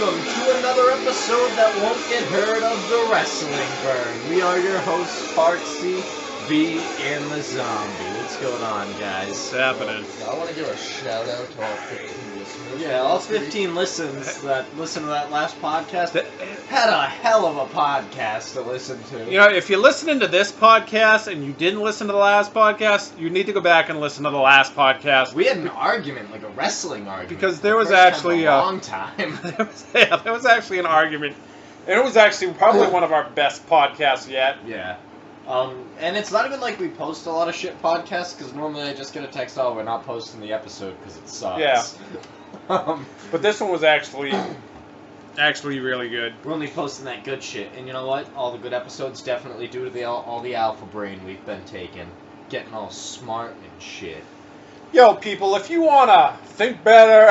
welcome to another episode that won't get heard of the Wrestling Burn. We are your hosts, Parksy, V, and the Zombie. What's going on, guys? What's happening? I want to give a shout out to all 15 listeners. Yeah, all 15 listens that listen to that last podcast had a hell of a podcast to listen to. You know, if you're listening to this podcast and you didn't listen to the last podcast, you need to go back and listen to the last podcast. We had an argument, like a wrestling argument. Because there was First time actually in a long time. there was actually an argument. And it was actually probably one of our best podcasts yet. Yeah. And it's not even like we post a lot of shit podcasts, because normally I just get a text, oh, we're not posting the episode because it sucks. Yeah. But this one was actually really good. We're only posting that good shit. And you know what? All the good episodes definitely due to all the alpha brain we've been taking. Getting all smart and shit. Yo, people, if you want to think better...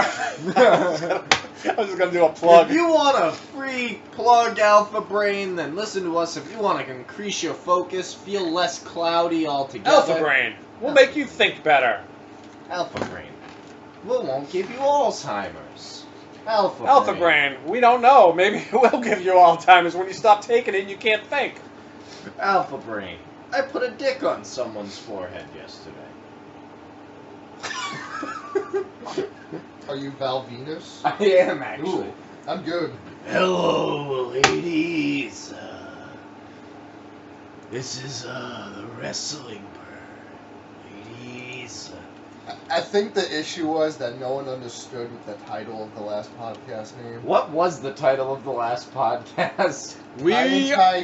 I was just going to do a plug. If you want a free plug alpha brain, then listen to us. If you want to increase your focus, feel less cloudy altogether. Alpha Brain. We'll make you think better. Alpha brain. We won't give you Alzheimer's. Alpha Brain. We don't know. Maybe it will give you Alzheimer's when you stop taking it and you can't think. Alpha brain. I put a dick on someone's forehead yesterday. Are you Val Venus? I am, actually. Ooh, I'm good. Hello, ladies. This is the Wrestling Burn. Ladies. I think the issue was that no one understood the title of the last podcast name. What was the title of the last podcast? We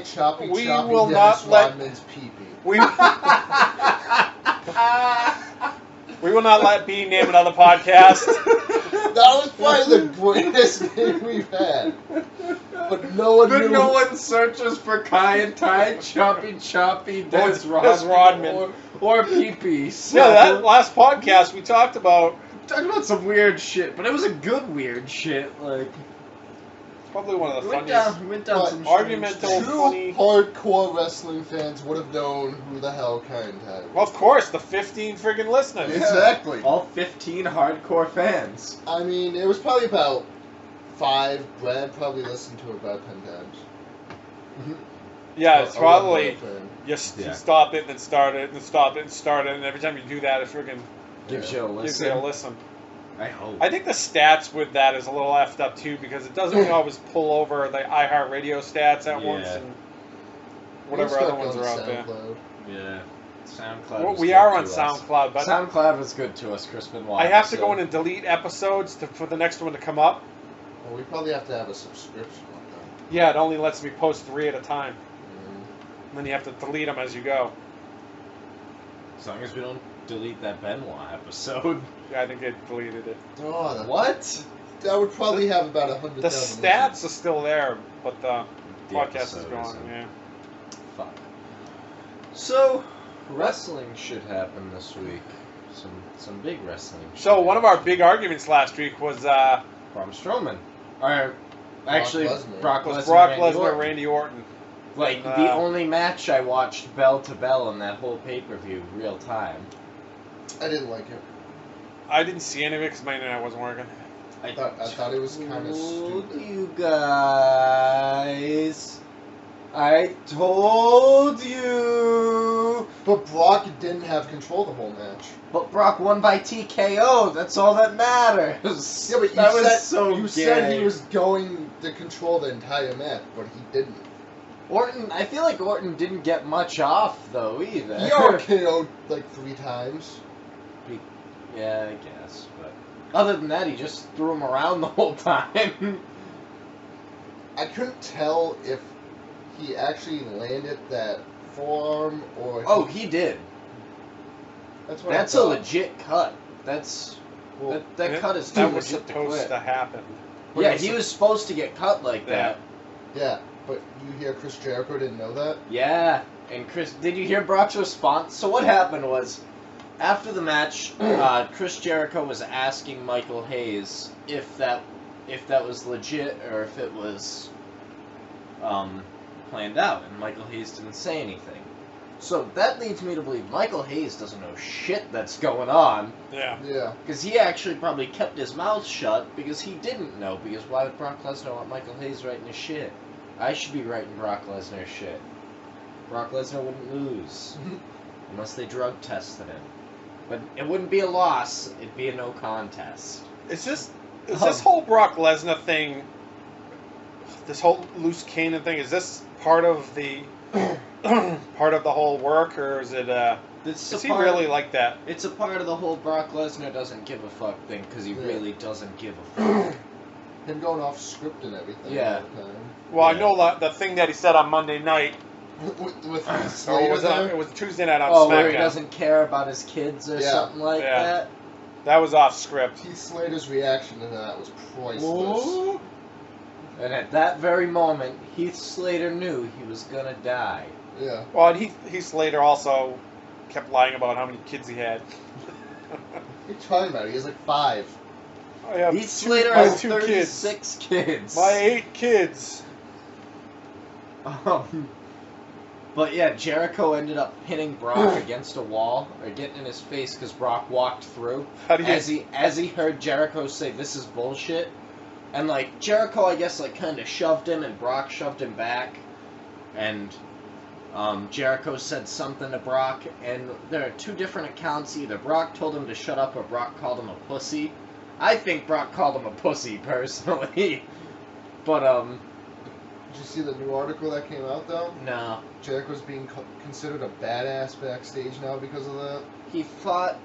Choppy will Dennis not let- Rodman's pee-pee. We will not let B name another podcast. That was probably the greatest name we've had. But no one knew. No one searches for Kai and Tai, Choppy, Dennis Rodman. or Pee-Pee. So. Yeah, that last podcast we talked about some weird shit, but it was a good weird shit. Like, probably one of the went funniest. down some argumental, strange True funny. hardcore wrestling fans would have known who the hell Kai and Tai was. Well, of course, the 15 friggin' listeners. Yeah. Exactly. All 15 hardcore fans. I mean, it was probably about 5. Brad probably listened to it about 10 times. Yeah, it's probably you Yeah. stop it and then start it and stop it and start it, and every time you do that, it friggin' Gives you a gives listen. you a listen. I hope. I think the stats with that is a little effed up too, because it doesn't always pull over the iHeartRadio stats at once Yeah. and whatever other ones are out there. Yeah. SoundCloud. Well, was we good are on to us. SoundCloud, but SoundCloud was good to us, Chris Benoit. I have to go in and delete episodes for the next one to come up. Well, we probably have to have a subscription on that. Yeah, it only lets me post 3 at a time. Mm. And then you have to delete them as you go. As long as we don't delete that Benoit episode. Yeah, I think they deleted it. Oh, What? that would probably have about 100,000. The stats are still there, but the The podcast is episode gone. isn't. Yeah. Fuck. So, wrestling should happen this week. Some big wrestling. So one of our big arguments last week was Braun Strowman. Or, actually, Lesnar. Brock Lesnar, Randy Orton. Like, And, the only match I watched bell to bell in that whole pay-per-view, real time. I didn't like it. I didn't see any of it because my internet wasn't working. I thought it was kind of told stupid. you guys. I told you. But Brock didn't have control the whole match. But Brock won by TKO. That's all that matters. Yeah, but you that said, was so you gay. said he was going to control the entire match, but he didn't. Orton. I feel like Orton didn't get much off though either. He RKO'd like 3 times. Yeah, I guess. But other than that, he just threw him around the whole time. I couldn't tell if he actually landed that forearm or... Oh, he did. That's what That's I a thought. legit cut. That's Well, that cut is too That was legit to supposed quit. to happen. Yeah, he was supposed to get cut like that. Yeah, but you hear Chris Jericho didn't know that? Yeah, and Chris, did you hear Brock's response? So what happened was, after the match, Chris Jericho was asking Michael Hayes if that was legit or if it was planned out, and Michael Hayes didn't say anything. So that leads me to believe Michael Hayes doesn't know shit that's going on. Yeah. Yeah. Because he actually probably kept his mouth shut because he didn't know. Because why would Brock Lesnar want Michael Hayes writing his shit? I should be writing Brock Lesnar's shit. Brock Lesnar wouldn't lose. Unless they drug tested him. But it wouldn't be a loss, it'd be a no contest. Is this whole Brock Lesnar thing, this whole loose cannon thing, is this part of the part of the whole work, or is it is he really like that? It's a part of the whole Brock Lesnar doesn't give a fuck thing, because he really doesn't give a fuck. Him going off script and everything. Yeah. All the time. Well, I know the thing that he said on Monday night. with Or Slater there? it was Tuesday night on Oh, SmackDown. where he doesn't care about his kids or something like that? That was off script. Heath Slater's reaction to that was priceless. Ooh. And at that very moment, Heath Slater knew he was gonna die. Yeah. Well, and Heath Slater also kept lying about how many kids he had. What are you talking about? He has like 5. I have Heath Slater my has 2 36 kids. My 8 kids. But yeah, Jericho ended up hitting Brock against a wall, or getting in his face because Brock walked through. How do you... As he heard Jericho say, "This is bullshit," and like Jericho, I guess, like kind of shoved him, and Brock shoved him back, and Jericho said something to Brock, and there are 2 different accounts. Either Brock told him to shut up, or Brock called him a pussy. I think Brock called him a pussy personally, but Did you see the new article that came out though? no. Jericho's being considered a badass backstage now because of that. He fought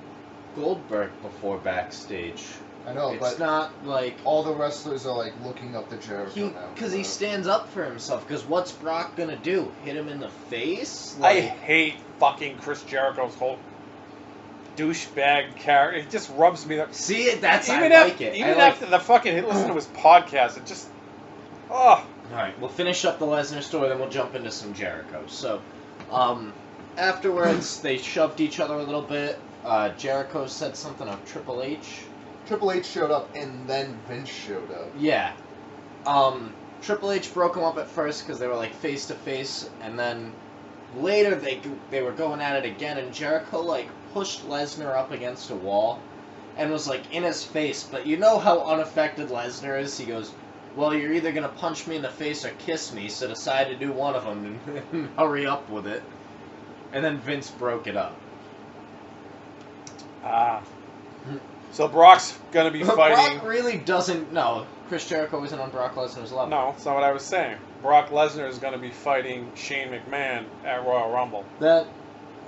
Goldberg before backstage. I know, It's but not like all the wrestlers are like looking up to Jericho now. because he stands up for himself. Because what's Brock gonna do? Hit him in the face? I hate fucking Chris Jericho's whole douchebag character. It just rubs me up. See, that's I Even like it. Even I like after the fucking listen to his podcast, it just Alright, we'll finish up the Lesnar story, then we'll jump into some Jericho. So, afterwards, they shoved each other a little bit. Jericho said something of Triple H. Triple H showed up, and then Vince showed up. Yeah. Triple H broke him up at first because they were like face to face, and then later they were going at it again, and Jericho like pushed Lesnar up against a wall and was like in his face. But you know how unaffected Lesnar is? He goes, "Well, you're either gonna punch me in the face or kiss me, so decide to do one of them and hurry up with it." And then Vince broke it up. So Brock's gonna be But fighting. Brock really doesn't. No, Chris Jericho isn't on Brock Lesnar's level. No, that's not what I was saying. Brock Lesnar is gonna be fighting Shane McMahon at Royal Rumble. That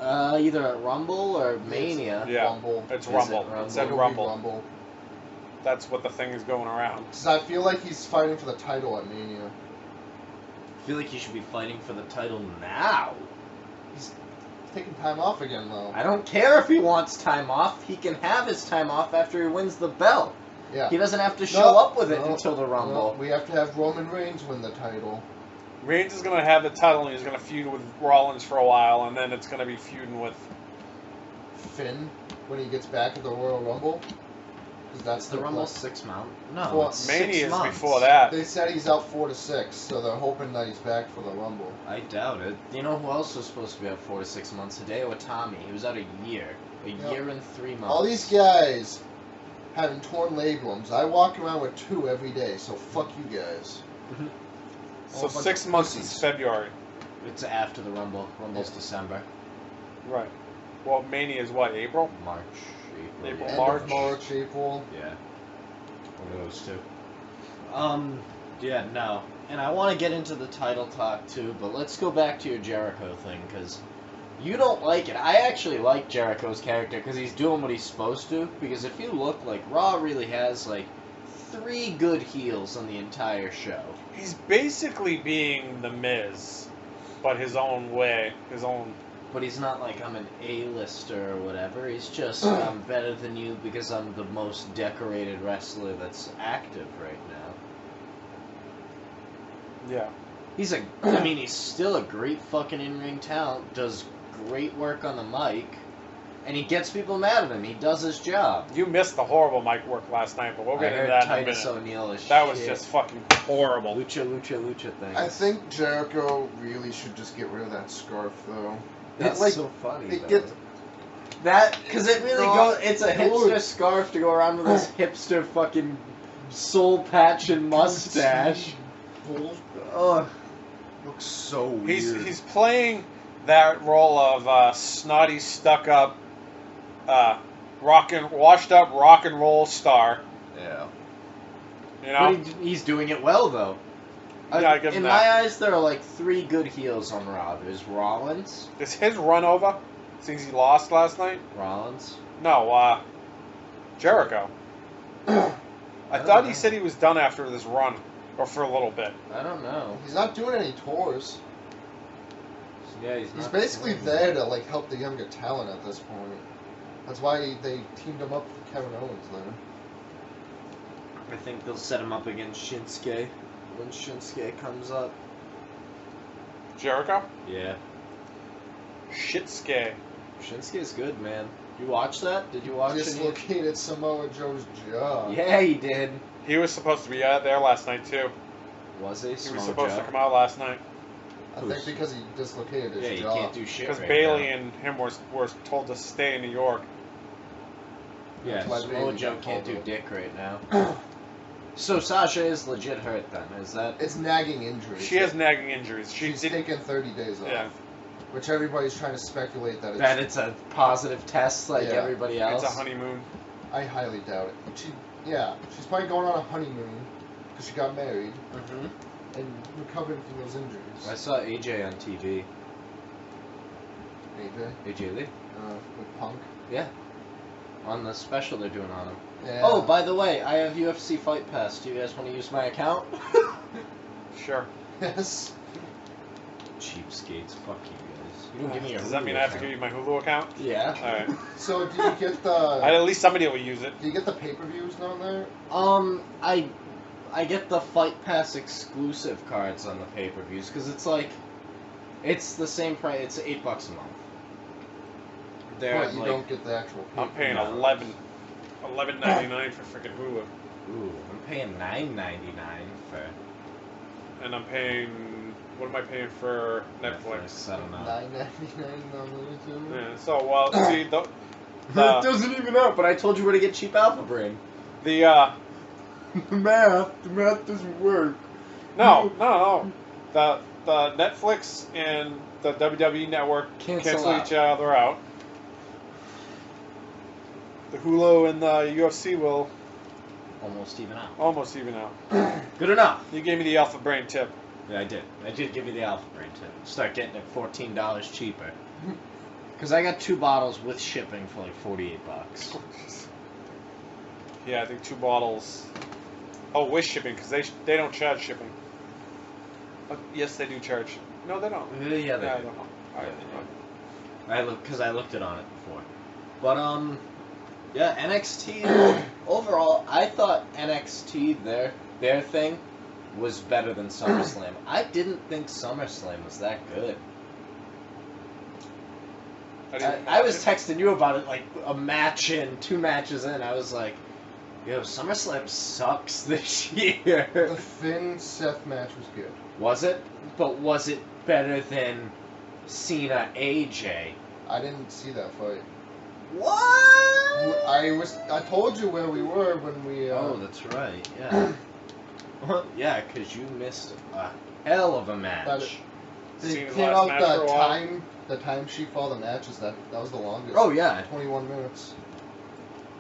either at Rumble or Mania. Yeah, Rumble. it's Is Rumble. it Rumble? It said It'll be Rumble. Rumble. That's what the thing is going around. 'Cause I feel like he's fighting for the title at Mania. I feel like he should be fighting for the title now. He's taking time off again, though. I don't care if he wants time off. He can have his time off after he wins the belt. Yeah. He doesn't have to show up with it No, until the Rumble. no, we have to have Roman Reigns win the title. Reigns is gonna have the title and he's gonna feud with Rollins for a while, and then it's gonna be feuding with. Finn, when he gets back at the Royal Rumble. 'Cause that's The the Rumble plan. 6 months? No, Well, it's Mania 6 is months. before that. They said he's out 4 to 6, so they're hoping that he's back for the Rumble. I doubt it. You know who else was supposed to be out 4 to 6 months? Hideo Itami. He was out a year. A year and 3 months. All these guys having torn labrums. I walk around with 2 every day, so fuck you guys. So All a bunch 6 of months pussies. is February. It's after the Rumble. Rumble's December. Right. Well, Mania is what, April? March. April. April, yeah. March. End of March, April. Yeah. One of those two. Yeah, no. And I want to get into the title talk too, but let's go back to your Jericho thing, because you don't like it. I actually like Jericho's character, because he's doing what he's supposed to, because if you look, like, Raw really has, like, 3 good heels on the entire show. He's basically being the Miz, but his own way, his own. But he's not like, I'm an A-lister or whatever. He's just, I'm better than you because I'm the most decorated wrestler that's active right now. Yeah. He's still a great fucking in-ring talent, does great work on the mic, and he gets people mad at him. He does his job. You missed the horrible mic work last night, but we'll I get into heard that Titus in a minute. O'Neil is That was shit. just fucking horrible. Lucha thing. I think Jericho really should just get rid of that scarf, though. That's like, so funny. it though. gets- That because it really not goes. It's a good. hipster scarf to go around with this hipster fucking soul patch and mustache. Ugh. Looks so weird. He's playing that role of snotty, stuck-up, washed up rock and roll star. Yeah. You know. But he's doing it well though. Yeah, I give him in that. my eyes, there are like 3 good heels on Raw. There's Rollins. Is his run over since he lost last night? Rollins. No, Jericho. I don't thought know. he said he was done after this run, or for a little bit. I don't know. He's not doing any tours. Yeah, He's not basically doing there to like help the younger talent at this point. That's why they teamed him up with Kevin Owens then. I think they'll set him up against Shinsuke when Shinsuke comes up. Jericho? Yeah. Shitsuke. Shinsuke's good, man. You watch that? Did you watch it? Dislocated Samoa Joe's jaw. Yeah, he did. He was supposed to be out there last night too. Was he? He was Samoa supposed Joe? to come out last night I think because he dislocated his Yeah, you jaw. can't do shit because right Bailey now. and him were told to stay in New York. Yeah, That's why Samoa Bailey Joe got can't called do up. dick right now. So Sasha is legit hurt then, is that? It's nagging injuries. She has nagging injuries. She's taken 30 days off. Yeah. Which everybody's trying to speculate that it's. That it's a positive test like Yeah. everybody else? It's a honeymoon. I highly doubt it. She's probably going on a honeymoon because she got married Mm-hmm. and recovered from those injuries. I saw AJ on TV. AJ Lee? With Punk. Yeah. On the special they're doing on him. Yeah. Oh, by the way, I have UFC Fight Pass. Do you guys want to use my account? Sure. Yes. Cheapskates, fuck you guys. You don't give me your Does that Hulu mean I have to account. give you my Hulu account? Yeah. Alright. So do you get At least somebody will use it. do you get the pay-per-views down there? I get the Fight Pass exclusive cards on the pay-per-views because it's like, it's the same price. It's $8 a month. They're But you like, don't get the actual I'm paying No. $11.99 for freaking Hulu, ooh, I'm paying $9.99 for and I'm paying. What am I paying for Netflix? I don't know. $9.99 on YouTube. Yeah. So well, see It doesn't even out, but I told you where to get cheap Alpha Brain. the The math doesn't work. no. The Netflix and the WWE network Cancel each other out. The Hulu and the UFC will Almost even out. almost even out. Good enough. You gave me the Alpha Brain tip. Yeah, I did. I did give you the Alpha Brain tip. Start getting it $14 cheaper. Because I got 2 bottles with shipping for like $48. Yeah, I think 2 bottles. Oh, with shipping, because they don't charge shipping. Yes, they do charge. No, they don't. Yeah, they Yeah, do. I don't. Yeah, they do. Because I looked it on it before. But yeah, NXT overall, I thought NXT their thing was better than SummerSlam. I didn't think SummerSlam was that good. I was texting you about it like a match in, 2 matches in. I was like, yo, SummerSlam sucks this year. The Finn Seth match was good. Was it? But was it better than Cena AJ? I didn't see that fight. What? I told you where we were when we. Oh, that's right. Yeah. Well, yeah, because you missed a hell of a match. They Cena's came last out match for a while. the time sheet for all the matches. That was the longest. Oh yeah, 21 minutes.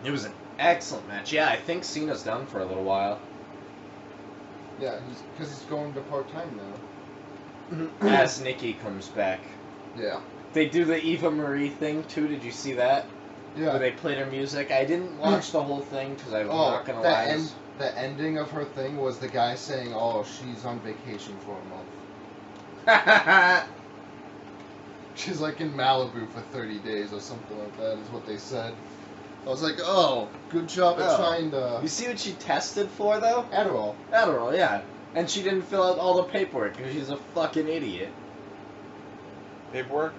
it was an excellent match. Yeah, I think Cena's done for a little while. Yeah, because he's going to part time now. As Nikki comes back. Yeah. They do the Eva Marie thing too. Did you see that? Yeah. Where they played her music. I didn't watch the whole thing because I'm not gonna lie. The ending of her thing was the guy saying, "Oh, she's on vacation for a month. She's like in Malibu for 30 days or something like that." Is what they said. I was like, "Oh, good job at Oh. trying to." You see what she tested for though? Adderall. Adderall, yeah. And she didn't fill out all the paperwork because she's a fucking idiot. Paperwork?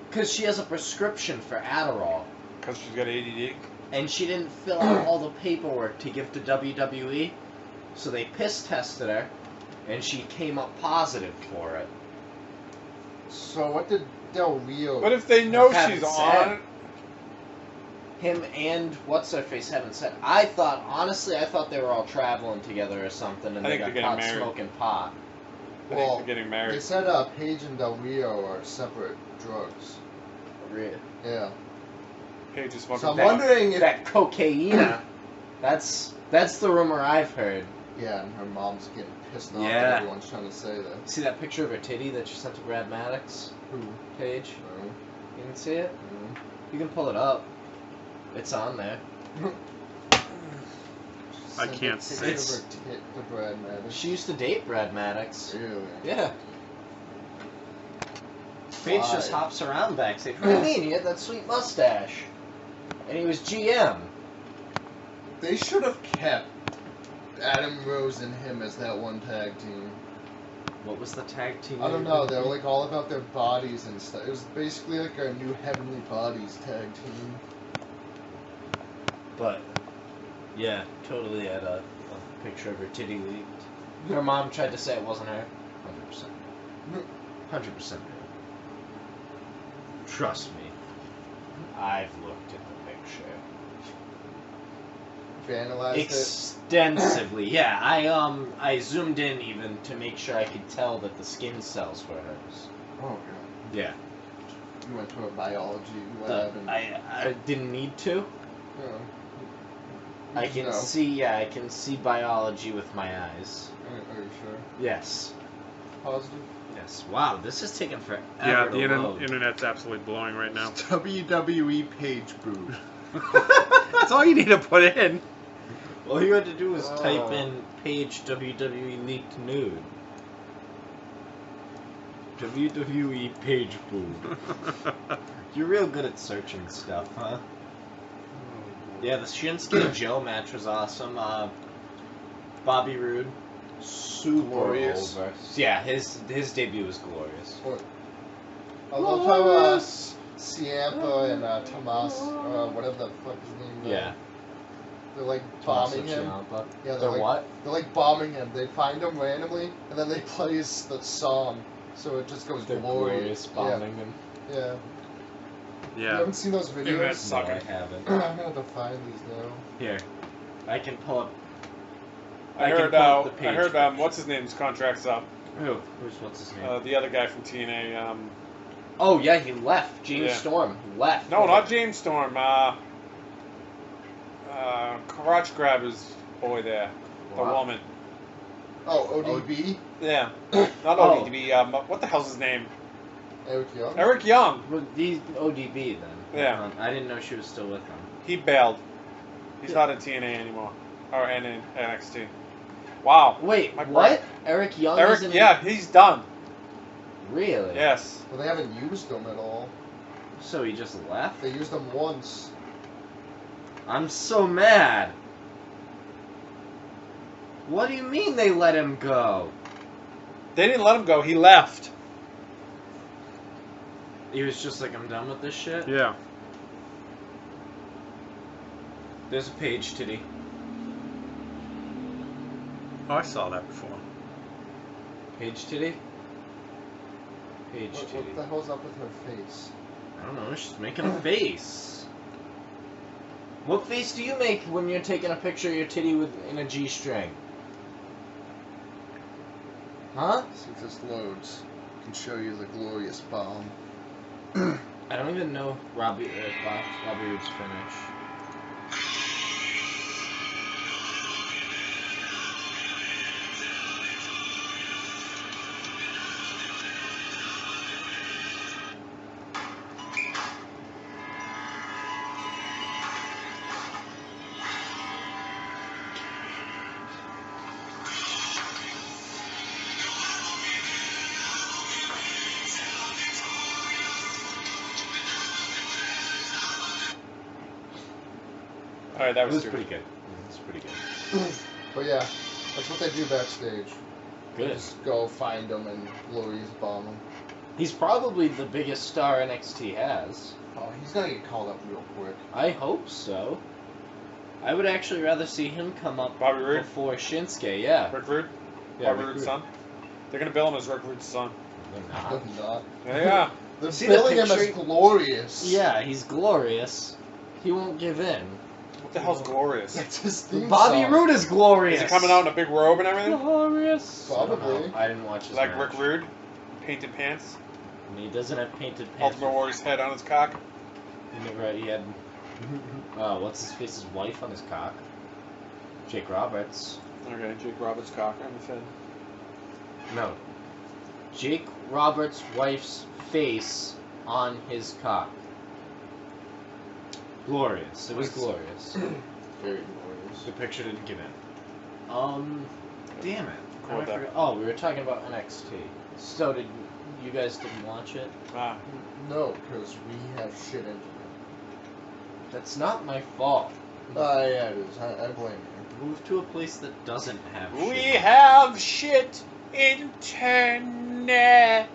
Because she has a prescription for Adderall. Because she's got ADD? And she didn't fill out all the paperwork to give to WWE. So they piss tested her. And she came up positive for it. So what did Del Rio? But if they know Haven't she's said. on, Him and what's-her-face haven't said. Honestly, I thought they were all traveling together or something, and I they think got they're caught getting married. smoking pot. I think they're getting They married. said Paige and Del Rio are separate drugs. Really? Yeah. Paige is smoking So I'm pot. wondering if. That cocaine. That's the rumor I've heard. Yeah, and her mom's getting pissed off Yeah. that everyone's trying to say that. See that picture of her titty that she sent to Brad Maddox? Who? Page? No. You can see it? No. You can pull it up. It's on there. I Send can't a see. picture It's- of her tit to Brad Maddox. She used to date Brad Maddox. Really? Yeah. Paige just Why? hops around backstage. What do you mean? He had that sweet mustache. And he was GM. They should have kept Adam Rose and him as that one tag team. What was the tag team? I don't know. They were like all about their bodies and stuff. It was basically like our new Heavenly Bodies tag team. But, yeah, totally had a picture of her titty leaked. Her mom tried to say it wasn't her. 100%. 100% her. Trust me. I've looked at the picture. If you analyzed it, Extensively, yeah. I zoomed in even to make sure I could tell that the skin cells were hers. oh god, Yeah. you went to a biology lab and I didn't need to. oh. I You can know. see, I can see biology with my eyes. Are you sure? Yes. Positive? Yes. Wow, this is taking forever Yeah, to the load. internet's absolutely blowing right now. WWE page boob. That's all you need to put in. All you had to do was Oh. type in page WWE leaked nude. WWE page boob. You're real good at searching stuff, huh? Yeah, the Shinsuke Joe match was awesome. Bobby Roode, super Glorious. over. Yeah, his debut was glorious. I love how Ciampa and Tomas, whatever the fuck his name is. Yeah. They're like Tommaso bombing him. Ciampa. Yeah, They're like, what? They're like bombing him. They find him randomly, and then they play the song, so it just goes They're glorious. glorious bombing him. Yeah. You Yeah. haven't seen those Internet videos? suck. No, I haven't. I'm gonna have to find these now. Here, I can pull up. I can heard, pull up the page picture. what's his name's contract's up. What's his name? The other guy from TNA. Oh yeah, he left. James Yeah. Storm left. No, not James Storm. Crotch Grabber's boy there. The Wow. woman. Oh, ODB? Yeah. Not Oh. ODB. What the hell's his name? Eric Young? Eric Young. Well, these ODB then. Yeah. I didn't know she was still with him. He bailed. He's not in TNA anymore. Or in NXT. Wow. Wait, My what? Eric Young Eric, isn't yeah, he's done. Really? Yes. Well, they haven't used him at all. So he just left? They used him once. I'm so mad. What do you mean they let him go? They didn't let him go. He left. He was just like, I'm done with this shit? Yeah. There's a page titty. Oh, I saw that before. Page titty? Page titty. What the hell's up with her face? I don't know, she's making a face. What face do you make when you're taking a picture of your titty in a G-string? Huh? See if this loads. I can show you the glorious bomb. I don't even know Bobby Roode's finish. All right, that It was, was stupid. pretty good. It was pretty good. But yeah, that's what they do backstage. They Good. just go find them and glorious bomb them. He's probably the biggest star NXT has. Oh, he's gonna get called up real quick. I hope so. I would actually rather see him come up Bobby Roode? before Shinsuke, yeah. Rick Rude? Yeah, Bobby Rick Roode's Rude. son? They're going to bill him as Rick Rude's son. They're not. They're not. Yeah. They're See the billing him as picture? glorious. Yeah, he's glorious. He won't give in. What the hell's glorious? That's his theme Bobby song. Roode is glorious. Is he coming out in a big robe and everything? Glorious. Probably. I didn't watch his Like match. Rick Rude? Painted pants? And he doesn't have painted pants. Ultimate Warrior's head on his cock? He had, what's his face's wife on his cock? Jake Roberts. Okay, Jake Roberts' cock on his head. No. Jake Roberts' wife's face on his cock. Glorious. It was glorious. Very glorious. The picture didn't give in. Damn it. Cool I forgot. Oh, we were talking about NXT. So you guys didn't watch it? Ah. No, because we have shit internet. That's not my fault. Yeah, it is. I blame you. Move to a place that doesn't have We shit. have shit internet.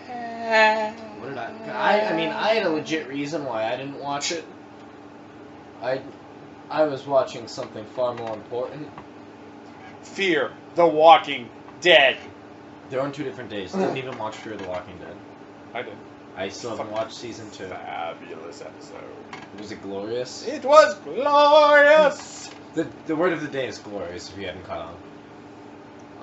What did I mean, I had a legit reason why I didn't watch it. I was watching something far more important. Fear the Walking Dead. They're on 2 different days. Didn't even watch Fear the Walking Dead. I did. I still haven't watched season 2. Fabulous episode. Was it glorious? It was glorious. The word of the day is glorious if you hadn't caught on.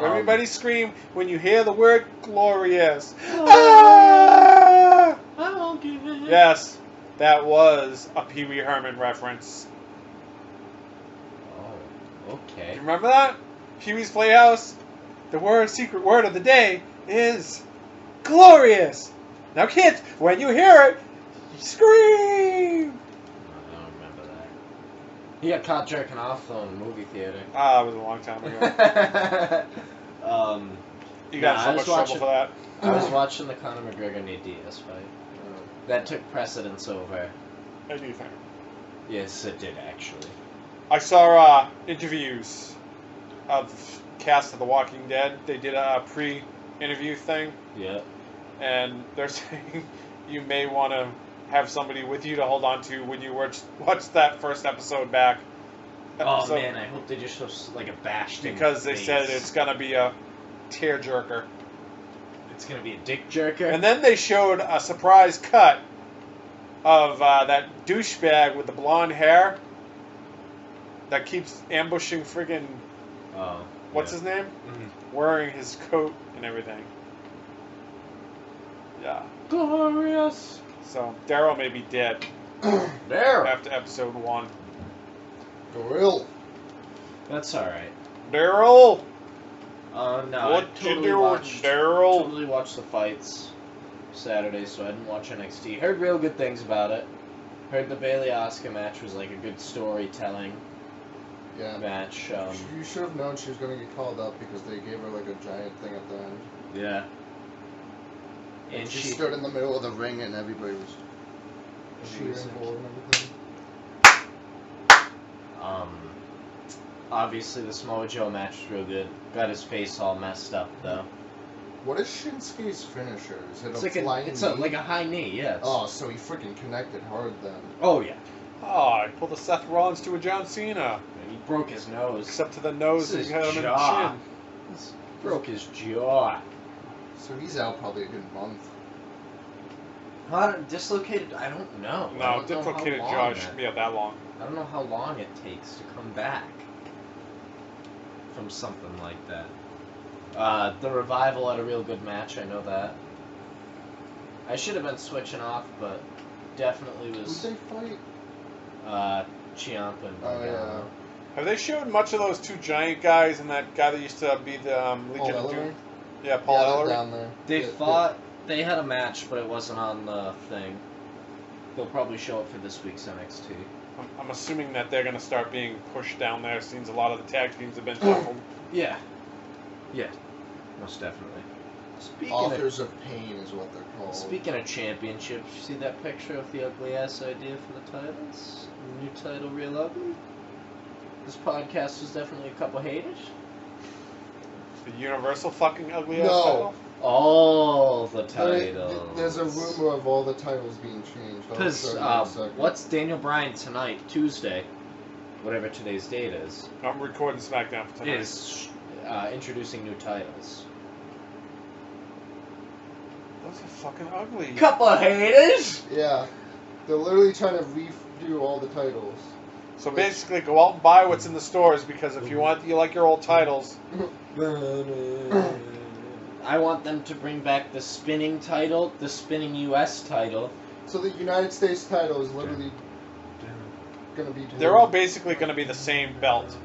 Everybody scream when you hear the word glorious. I won't give in. Yes, that was a Pee Wee Herman reference. Oh, okay. You remember that? Pee Wee's Playhouse? The secret word of the day is glorious. Now kids, when you hear it, you scream. I don't remember that. He got caught jerking off though in the movie theater. Ah, it was a long time ago. You got Nah, so much trouble for that. I was watching the Conor McGregor Nate Diaz fight. That took precedence over. I do think. Yes, it did actually. I saw interviews of cast of The Walking Dead. They did a pre-interview thing, Yeah. and they're saying you may want to have somebody with you to hold on to when you watch that first episode back. Oh man, I hope they just show like a bashed in Because they face. said it's gonna be a tearjerker. It's gonna be a dick jerker. And then they showed a surprise cut of that douchebag with the blonde hair that keeps ambushing friggin' what's his name? Mhm. Wearing his coat and everything. Yeah. Glorious. So Daryl may be dead There. after episode 1. Grill. That's all right. Daryl, No, what I totally you doing, watched. Daryl? Totally watched the fights Saturday, so I didn't watch NXT. Heard real good things about it. Heard the Bailey Asuka match was like a good storytelling Yeah. match. You should have known she was going to get called up because they gave her like a giant thing at the end. Yeah. And she stood in the middle of the ring and everybody was cheering for her and everything. Obviously the Samoa Joe match was real good. Got his face all messed up though. What is Shinsuke's finisher? Is it It's a like flying knee? like a high knee, yeah. Oh, so he freaking connected hard then. Oh yeah. Oh, I pulled a Seth Rollins to a John Cena. And he broke his nose. Except to the nose This and is got him jaw. in the chin. Broke his jaw. So he's out probably a good month. Dislocated? I don't know. I No, don't know how dislocated long jaw that- shouldn't be out that long. I don't know how long it takes to come back from something like that. The Revival had a real good match, I know that. I should have been switching off, but definitely was Who'd they fight? Ciampa and Oh, yeah. Gargano. Have they showed much of those two giant guys and that guy that used to be the Paul Legion of Doom? Ellery? Yeah, Paul Yeah, Ellery. they're down there. They Yeah, fought. They had a match, but it wasn't on the thing. They'll probably show up for this week's NXT. I'm assuming that they're going to start being pushed down there since a lot of the tag teams have been shuffled. Yeah. Yeah. Most definitely. Speaking Authors of Pain is what they're called. Speaking of championships, you see that picture of the ugly ass idea for the titles? The new title, Real Ugly? This podcast was definitely a couple haters. The Universal fucking ugly ass No. title? All the titles. There's a rumor of all the titles being changed. I'll Because, show you in a second. what's Daniel Bryan tonight, Tuesday, whatever today's date is, I'm recording SmackDown for tonight. is introducing new titles. Those are fucking ugly. Couple of haters. Yeah. They're literally trying to redo all the titles. So basically, go out and buy what's in the stores because if you like your old titles. I want them to bring back the spinning title, the spinning US title. So the United States title is literally going to be blue. They're all basically going to be the same belt.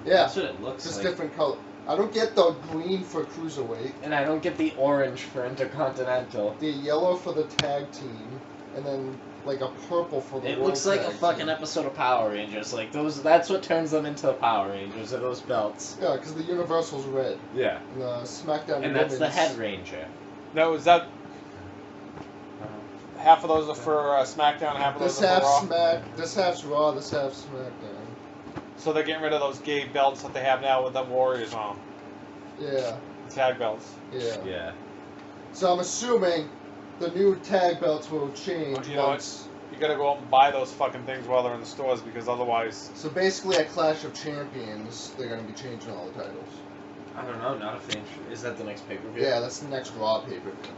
Yeah. That's what it looks Just like. different color. I don't get the green for Cruiserweight. And I don't get the orange for Intercontinental. The yellow for the tag team. And then like a purple for the It World looks like a Tag fucking Team. episode of Power Rangers. Like that's what turns them into Power Rangers, are those belts. Yeah, because the Universal's red. Yeah. And the SmackDown And that's the Women's- Head Ranger. No, is that half of those are for SmackDown, half of those This are half for Raw? This half's Raw, this half's SmackDown. So they're getting rid of those gay belts that they have now with the Warriors on. Yeah, The tag belts. yeah. Yeah. So I'm assuming the new tag belts will change You know once. You gotta go out and buy those fucking things while they're in the stores because otherwise. So basically at Clash of Champions, they're going to be changing all the titles. I don't know, not a fan. Is that the next pay-per-view? Yeah, that's the next Raw pay-per-view.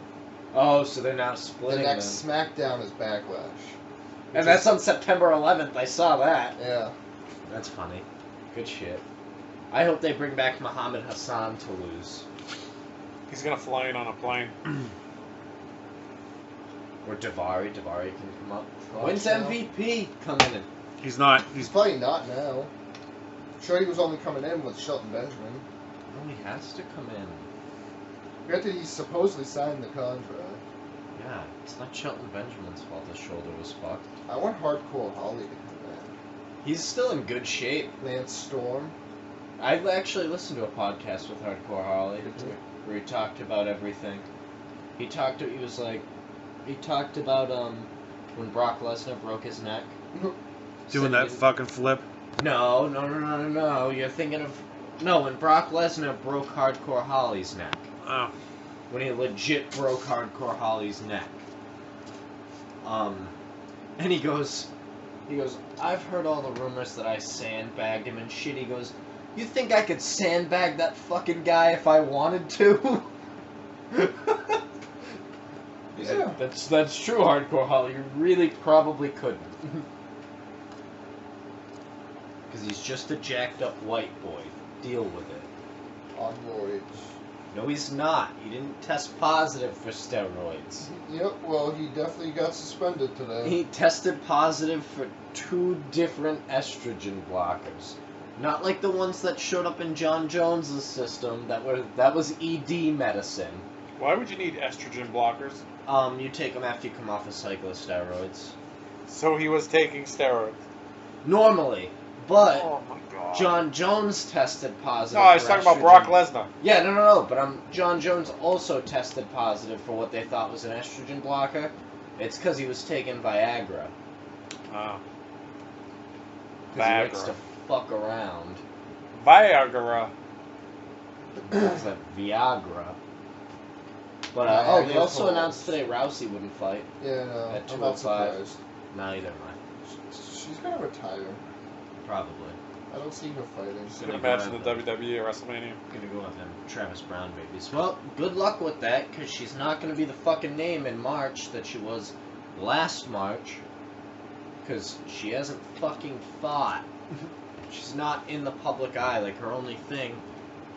Oh, so they're now The splitting next them. SmackDown is Backlash. And that's on September 11th. I saw that. Yeah. That's funny. Good shit. I hope they bring back Muhammad Hassan to lose. He's gonna fly in on a plane. Or Davari. Davari can come up. Oh, When's no. MVP coming in? He's not. He's probably not now. Sure, he was only coming in with Shelton Benjamin. Oh, he has to come in. Granted, he supposedly signed the contract. Yeah, it's not Shelton Benjamin's fault his shoulder was fucked. I want Hardcore Holly to come back. He's still in good shape. Lance Storm. I actually listened to a podcast with Hardcore Harley where he talked about everything. He talked about when Brock Lesnar broke his neck. Doing Said that he- fucking flip. No. You're thinking of when Brock Lesnar broke Hardcore Holly's neck. Oh. When he legit broke Hardcore Holly's neck. And he goes, I've heard all the rumors that I sandbagged him and shit. He goes, you think I could sandbag that fucking guy if I wanted to? He said, Yeah. That's true, Hardcore Holly. You really probably couldn't. Because he's just a jacked up white boy. Deal with it. On roids. No, he's not. He didn't test positive for steroids. Yep, well, he definitely got suspended today. He tested positive for 2 different estrogen blockers. Not like the ones that showed up in John Jones's system. That was ED medicine. Why would you need estrogen blockers? You take them after you come off of cyclosteroids. So he was taking steroids. Normally. But Oh my god. John Jones tested positive. No, I was for talking about estrogen. Brock Lesnar. Yeah, no. But John Jones also tested positive for what they thought was an estrogen blocker. It's because he was taking Viagra. Oh. Because he likes to Viagra. fuck around. Viagra. It's like Viagra. But, Viagra they also pills. announced today Rousey wouldn't fight. Yeah, no, At I'm not 205. surprised. Neither am I. She's gonna retire. Probably. I don't see her fighting. Just Gonna gonna go match in the have WWE or WrestleMania. Gonna go with them Travis Brown babies. Well, good luck with that, because she's not gonna be the fucking name in March that she was last March. Because she hasn't fucking fought. She's not in the public eye, like her only thing.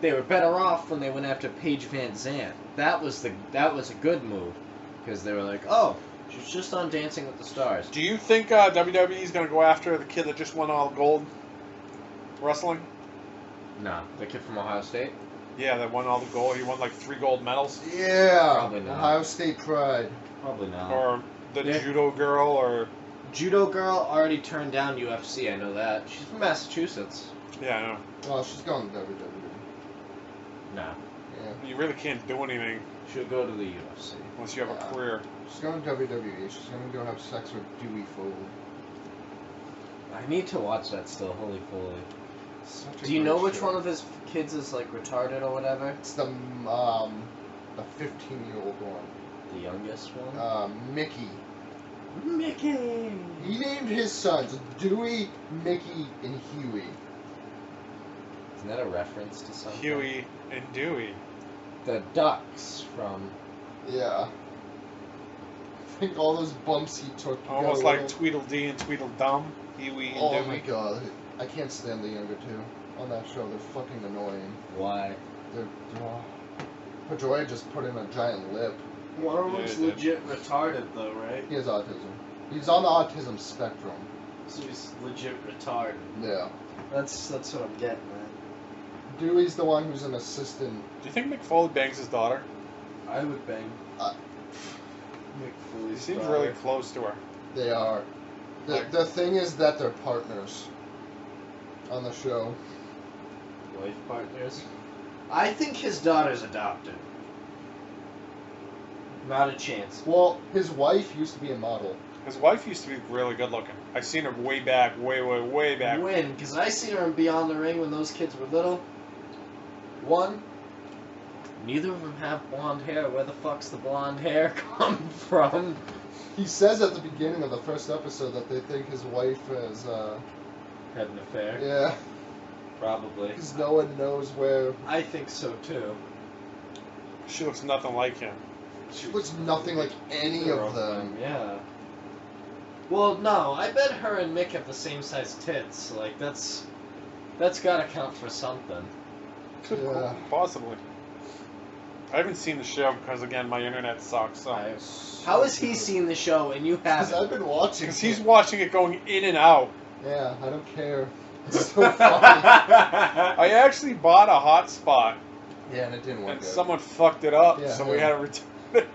They were better off when they went after Paige Van Zandt. That was a good move. Because they were like, oh, she's just on Dancing with the Stars. Do you think WWE is gonna go after the kid that just won all gold wrestling? Nah, the kid from Ohio State? Yeah, that won all the gold. He won like 3 gold medals. Yeah! Probably not. Ohio State Pride. Probably not. Or the Yeah. judo girl, or Judo girl already turned down UFC, I know that. She's from Massachusetts. yeah, I know. Well, she's going to WWE. Nah. Yeah. You really can't do anything She'll go to the UFC. unless you have a Yeah. career. She's going to WWE. She's going to go have sex with Dewey Fole. I need to watch that still, holy fully. Such a Do you know great which show. one of his kids is, like, retarded or whatever? It's the 15-year-old one. The youngest one? Mickey. Mickey! He named his sons Dewey, Mickey, and Huey. Isn't that a reference to something? Huey and Dewey. The ducks from Yeah. I think all those bumps he took. He Almost got a like little- Tweedledee and Tweedledum. Huey and Oh Dewey. my god. I can't stand the younger two on that show. They're fucking annoying. Why? They're. Oh. Pedroia just put in a giant lip. One of Yeah, them's he did. legit retarded, though, right? He has autism. He's on the autism spectrum. So he's legit retarded. Yeah. That's what I'm getting at. Dewey's the one who's an assistant. Do you think Mick Foley bangs his daughter? I would bang Mick He Foley's seems daughter. really close to her. They are. The thing is that they're partners on the show. Life partners. I think his daughter's adopted. Not a chance. Well, his wife used to be a model. His wife used to be really good looking. I seen her way back, way back. When? Because I seen her in Beyond the Ring when those kids were little. One, neither of them have blonde hair. Where the fuck's the blonde hair come from? He says at the beginning of the first episode that they think his wife is, Had an affair. yeah, Probably. because no one knows where. I think so too. She looks nothing like him. She looks nothing like any Either of them. Yeah. Well, no, I bet her and Mick have the same size tits. Like that's gotta count for something. Could Yeah. possibly. I haven't seen the show because again my internet sucks. So. How has he seen the show and you Because haven't? I've been watching. Because he's watching it going in and out. Yeah, I don't care. It's so funny. I actually bought a hotspot Yeah, and it didn't work and out. someone fucked it up, Yeah, so we yeah. had to return it.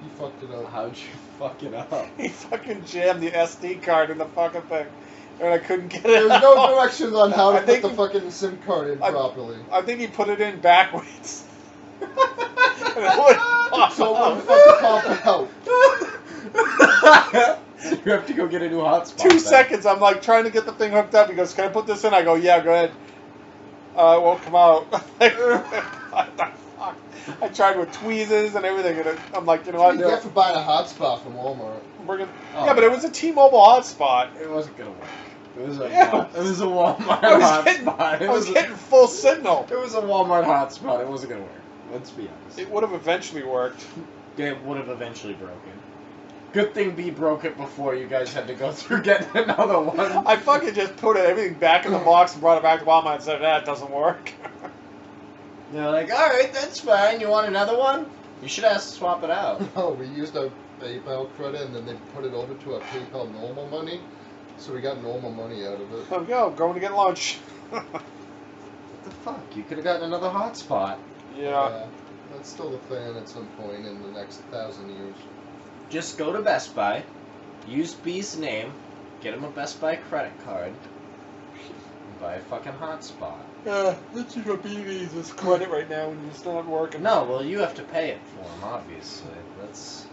He fucked it up. How'd you fuck it up? He fucking jammed the SD card in the fucking thing, and I couldn't get it There's out. no directions on how to I put think the he- fucking SIM card in properly. I think he put it in backwards. And it wouldn't pop So it up. wouldn't fucking pop out. You have to go get a new hotspot. 2 then. seconds, I'm like trying to get the thing hooked up. He goes, "Can I put this in?" I go, "Yeah, go ahead." It won't come out. What the fuck? I tried with tweezers and everything, and I'm like, you know What what? do you get for buying a hotspot from Walmart? We're gonna... Oh. Yeah, but it was a T-Mobile hotspot. It wasn't gonna work. It was a Yeah. it was a Walmart I was getting, hotspot. I was getting full signal. It was a Walmart hotspot. It wasn't gonna work. Let's be honest. It would have eventually worked. It would have eventually broken. Good thing B broke it before you guys had to go through getting another one. I fucking just put everything back in the box and brought it back to Walmart and said, "That doesn't work." They're like, all right, that's fine. You want another one? You should ask to swap it out. No, we used our PayPal credit and then they put it over to our PayPal normal money. So we got normal money out of it. There we go, going to get lunch. What the fuck? You could have gotten another hotspot. Yeah. That's still the plan at some point in the next 1,000 years. Just go to Best Buy, use B's name, get him a Best Buy credit card, and buy a fucking hotspot. That's just what B needs is credit right now when it's not working. No, well, you have to pay it for him, obviously. That's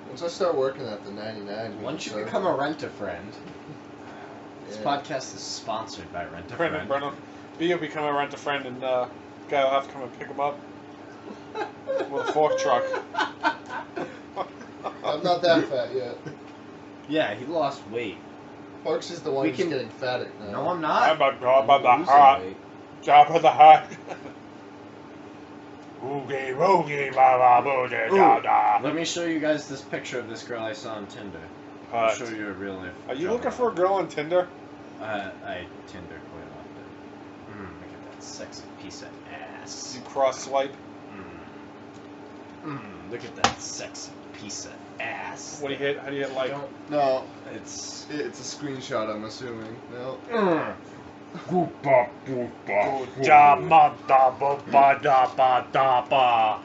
Once I start working at the 99, once you start- become a Rent-A-Friend. This Yeah. podcast is sponsored by Brennan, Rent-A-Friend. B will become a rent-a-friend and guy will have to come and pick him up with a fork truck. I'm not that fat yet. Yeah, he lost weight. Parks is the one We who's can- getting fatter now. No, I'm not. I'm a job of the losing heart. weight. Job of the heart. Oogie boogie ba ba boogie da da. Let me show you guys this picture of this girl I saw on Tinder. I'll show you a real life. Are you job. looking for a girl on Tinder? I Tinder quite often. Look at that sexy piece of ass. You cross swipe. Look at that sexy piece of ass. What do you hit? How do you hit like? No, It's. it's a screenshot, I'm assuming. No. Goopa, Good job, mother ba da ba da ba.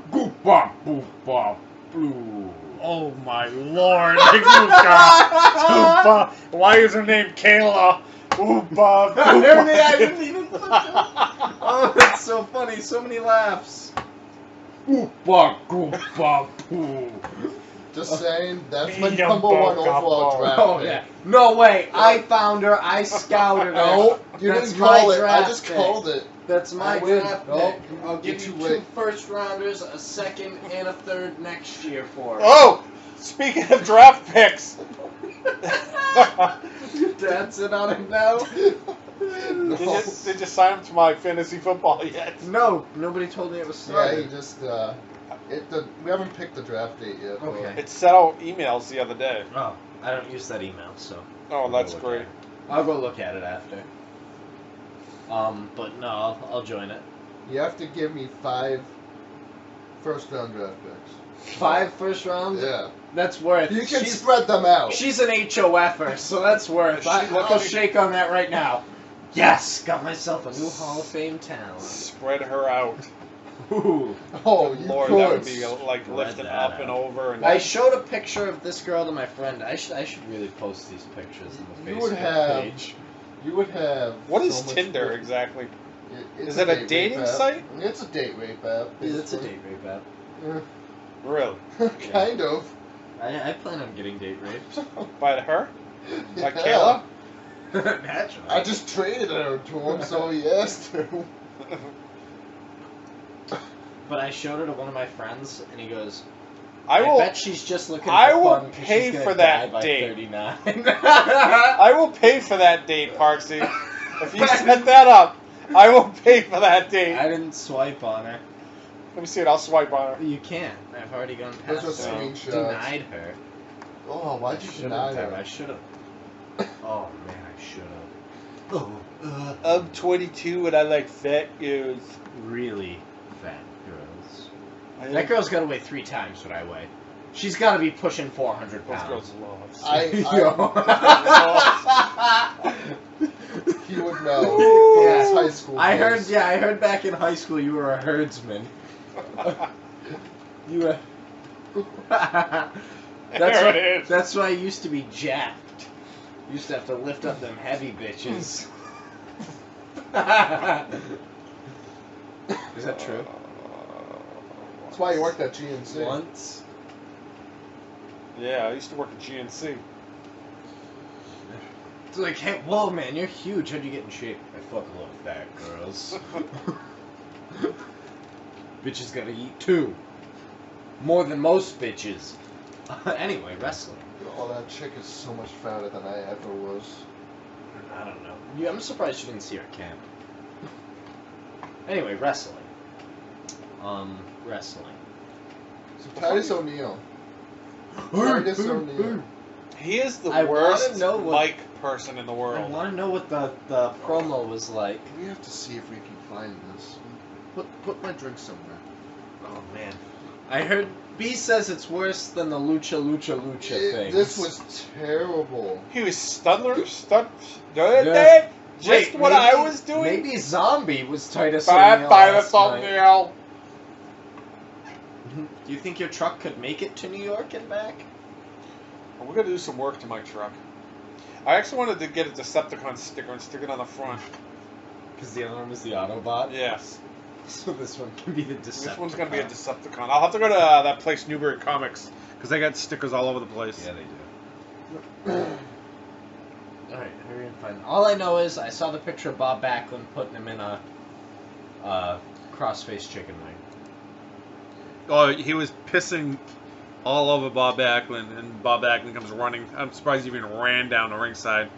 Goopa, boopa, blue. Oh my lord, Oopa. Why is her name Kayla? Oopa. I didn't even put that. Oh, that's so funny. So many laughs. Goopa, goopa, boo. Just saying, that's my Medium number one bulk overall up. draft. Oh pick. yeah. No way. I found her. I scouted her. No, you That's didn't call my it. I draft just pick. called it. That's my I win. draft No, pick. I'll you're give you too 2 late. first-rounders, a second, and a third next year for her. Oh, speaking of draft picks. You're dancing on it now? Did you sign up to my fantasy football yet? No, nobody told me it was Yeah, started. he just we haven't picked the draft date yet. but- Okay. It sent out emails the other day. Oh, I don't use that email, so. Oh, I'll that's go look great. at it. I'll go look at it after. But no, I'll join it. You have to give me 5 first-round draft picks. 5 first rounds? Yeah. That's worth. You can spread them out. She's an HOFer, so that's worth. I'll shake on that right now. Yes, got myself a new Hall of Fame talent. Spread her out. Ooh. Oh, you Lord, could. that would be like Spread lifting that up out. and over. And I showed a picture of this girl to my friend. I should really post these pictures on the You Facebook would have- page. You would have. What is so much Tinder good- exactly? It's Is it a date dating rape app. site? It's a date rape app. Yeah, it's a basically. date rape app. Really? Kind of. I plan on getting date raped. By her? By Yeah. Kayla? Naturally. I just traded her to him, so he asked to. But I showed her to one of my friends, and he goes, I I will. bet she's just looking I for will fun 'cause pay she's gonna for that die by date. 39. I will pay for that date, Parksy. If you set that up, I will pay for that date. I didn't swipe on her. Let me see it. I'll swipe on her. You can't. I've already gone Those past are her. screenshots. Denied her. Oh, why'd you deny her? I should have. Oh man, I should have. Oh, I'm 22 and I like fat girls. really fat girls. I That like girl's got to weigh 3 times what I weigh. She's got to be pushing 400 those pounds. girls love. He would know. Yeah. From his high school I heard. days. Yeah, I heard back in high school you were a herdsman. You were. There it is. That's why I used to be jacked. Used to have to lift up them heavy bitches. Is that true? That's why he worked at GNC. Once. Yeah, I used to work at GNC. It's like, hey, whoa, man, you're huge. How'd you get in shape? I fuck a lot of fat girls. Bitches gotta eat too. More than most bitches. Anyway, wrestling. Oh, that chick is so much fatter than I ever was. I don't know. Yeah, I'm surprised you didn't see her camp. Anyway, wrestling. Wrestling. So Titus O'Neil. Titus O'Neil. He is the I worst wanna know what- mic person in the I world. want to know what the promo was like. We have to see if we can find this. Put my drink somewhere. Oh man, I heard B says it's worse than the lucha thing. This was terrible. He was stunned. Yeah. Just Wait, what maybe- I was doing. Maybe Zombie was Titus Bad O'Neil by the last night. thumbnail. Do you think your truck could make it to New York and back? We're gonna do some work to my truck. I actually wanted to get a Decepticon sticker and stick it on the front. Because the other one was the Autobot. Yes. So this one can be the Decepticon. This one's gonna be a Decepticon. I'll have to go to that place, Newbury Comics, because they got stickers all over the place. Yeah, they do. Alright, hurry and find. All I know is I saw the picture of Bob Backlund putting him in a cross-faced chicken wing. Oh, he was pissing all over Bob Backlund, and Bob Backlund comes running. I'm surprised he even ran down the ringside,